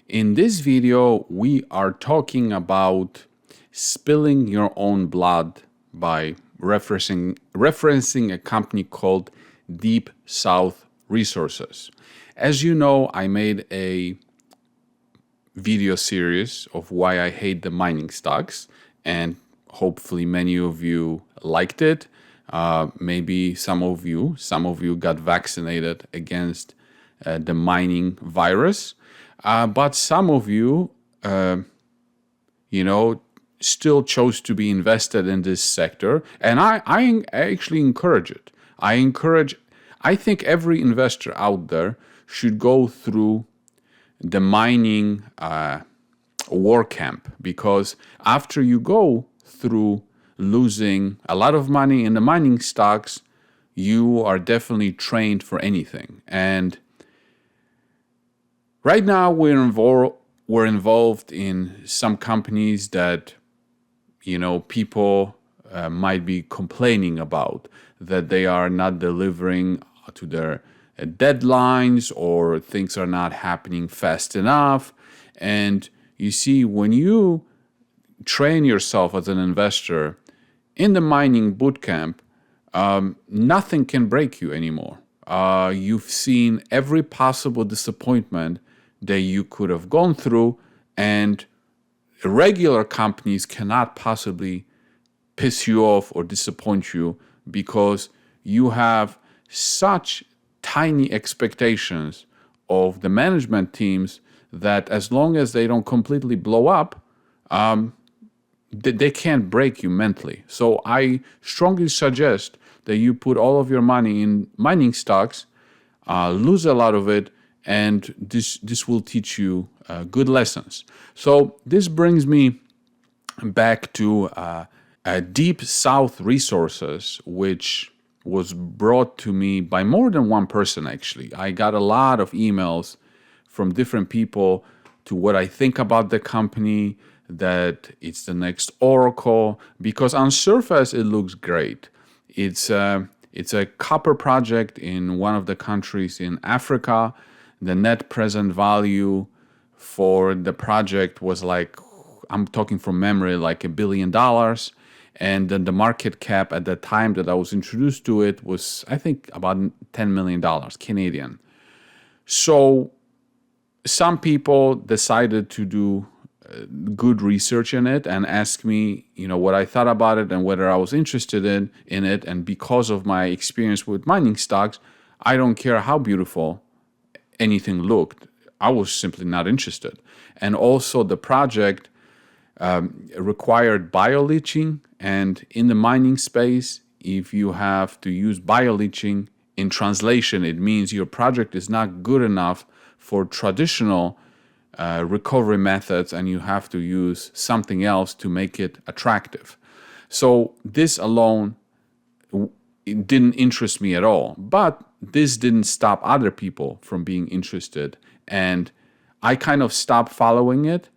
In this video, we are talking about spilling your own blood by referencing a company called Deep South Resources. As you know, I made a video series of why I hate the mining stocks, and hopefully many of you liked it. Maybe some of you got vaccinated against the mining virus. But some of you, still chose to be invested in this sector. And I actually encourage it. I think every investor out there should go through the mining war camp, because after you go through losing a lot of money in the mining stocks, you are definitely trained for anything. And right now, we're involved in some companies that, people might be complaining about, that they are not delivering to their deadlines, or things are not happening fast enough. And you see, when you train yourself as an investor in the mining bootcamp, nothing can break you anymore. You've seen every possible disappointment that you could have gone through, and regular companies cannot possibly piss you off or disappoint you, because you have such tiny expectations of the management teams that as long as they don't completely blow up, they can't break you mentally. So I strongly suggest that you put all of your money in mining stocks, lose a lot of it, and this will teach you good lessons. So this brings me back to Deep South Resources, which was brought to me by more than one person, actually. I got a lot of emails from different people to what I think about the company, that it's the next Oracle, because on surface it looks great. It's a copper project in one of the countries in Africa. The net present value for the project was like, I'm talking from memory, like $1 billion. And then the market cap at the time that I was introduced to it was, I think, about $10 million Canadian. So some people decided to do good research in it and ask me, what I thought about it and whether I was interested in it. And because of my experience with mining stocks, I don't care how beautiful anything looked. I was simply not interested. And also the project required bioleaching, and in the mining space, if you have to use bioleaching, in translation, it means your project is not good enough for traditional recovery methods, and you have to use something else to make it attractive. So this alone, it didn't interest me at all. But this didn't stop other people from being interested, and I kind of stopped following it.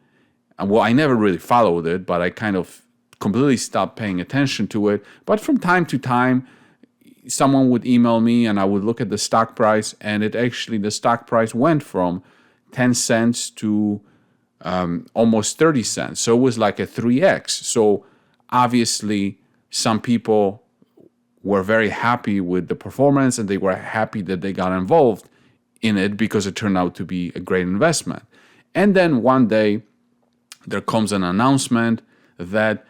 Well, I never really followed it, but I kind of completely stopped paying attention to it. But from time to time, someone would email me and I would look at the stock price, and the stock price went from 10 cents to almost 30 cents. So it was like a 3x. So obviously some people were very happy with the performance, and they were happy that they got involved in it because it turned out to be a great investment. And then one day there comes an announcement that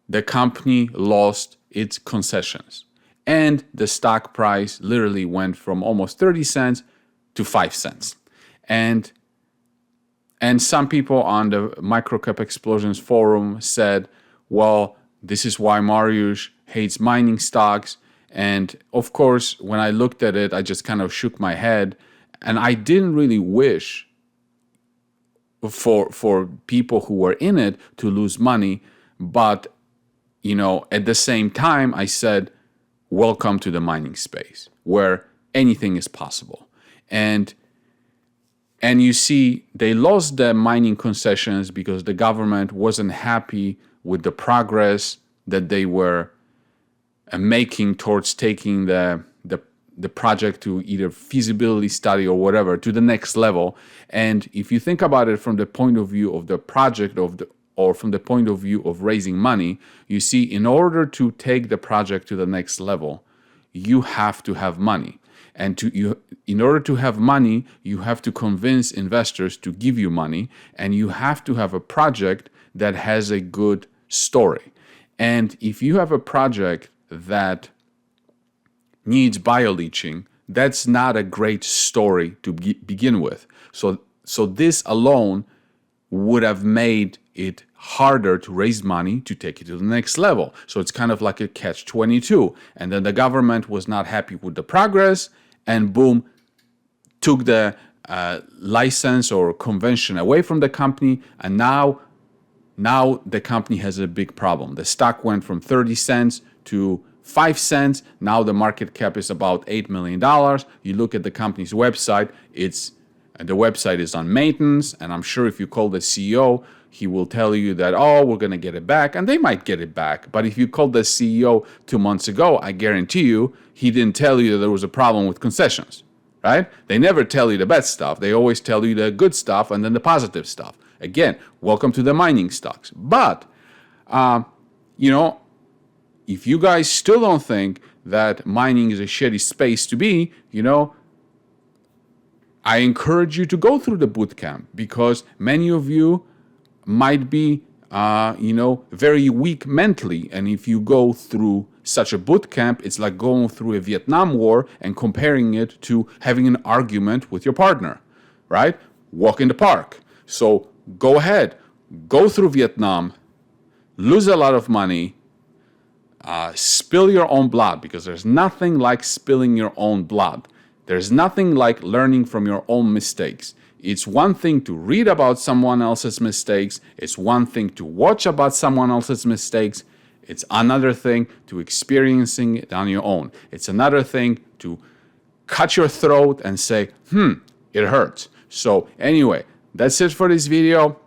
the company lost its concessions, and the stock price literally went from almost 30 cents to 5 cents. And some people on the Microcap Explosions forum said, well, this is why Mariusz hates mining stocks. And of course, when I looked at it, I just kind of shook my head. And I didn't really wish for people who were in it to lose money. But, at the same time, I said, welcome to the mining space where anything is possible. And you see, they lost the mining concessions because the government wasn't happy with the progress that they were making towards taking the the project to either feasibility study or whatever to the next level. And if you think about it from the point of view of the project or from the point of view of raising money, you see, in order to take the project to the next level, you have to have money. And in order to have money, you have to convince investors to give you money, and you have to have a project that has a good story. And if you have a project that needs bioleaching, that's not a great story to begin with. So this alone would have made it harder to raise money to take it to the next level. So it's kind of like a catch-22. And then the government was not happy with the progress, and boom, took the license or convention away from the company, and now the company has a big problem. The stock went from 30 cents to 5 cents. Now the market cap is about $8 million. You look at the company's website, the website is on maintenance, and I'm sure if you call the CEO, he will tell you that, oh, we're going to get it back, and they might get it back. But if you called the CEO 2 months ago, I guarantee you, he didn't tell you that there was a problem with concessions, right? They never tell you the bad stuff. They always tell you the good stuff and then the positive stuff. Again, welcome to the mining stocks. But, if you guys still don't think that mining is a shitty space to be, I encourage you to go through the boot camp, because many of you might be, very weak mentally. And if you go through such a boot camp, it's like going through a Vietnam War and comparing it to having an argument with your partner, right? Walk in the park. So go ahead, go through Vietnam, lose a lot of money, spill your own blood, because there's nothing like spilling your own blood. There's nothing like learning from your own mistakes. It's one thing to read about someone else's mistakes. It's one thing to watch about someone else's mistakes. It's another thing to experiencing it on your own. It's another thing to cut your throat and say, it hurts. So anyway, that's it for this video,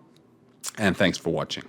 and thanks for watching.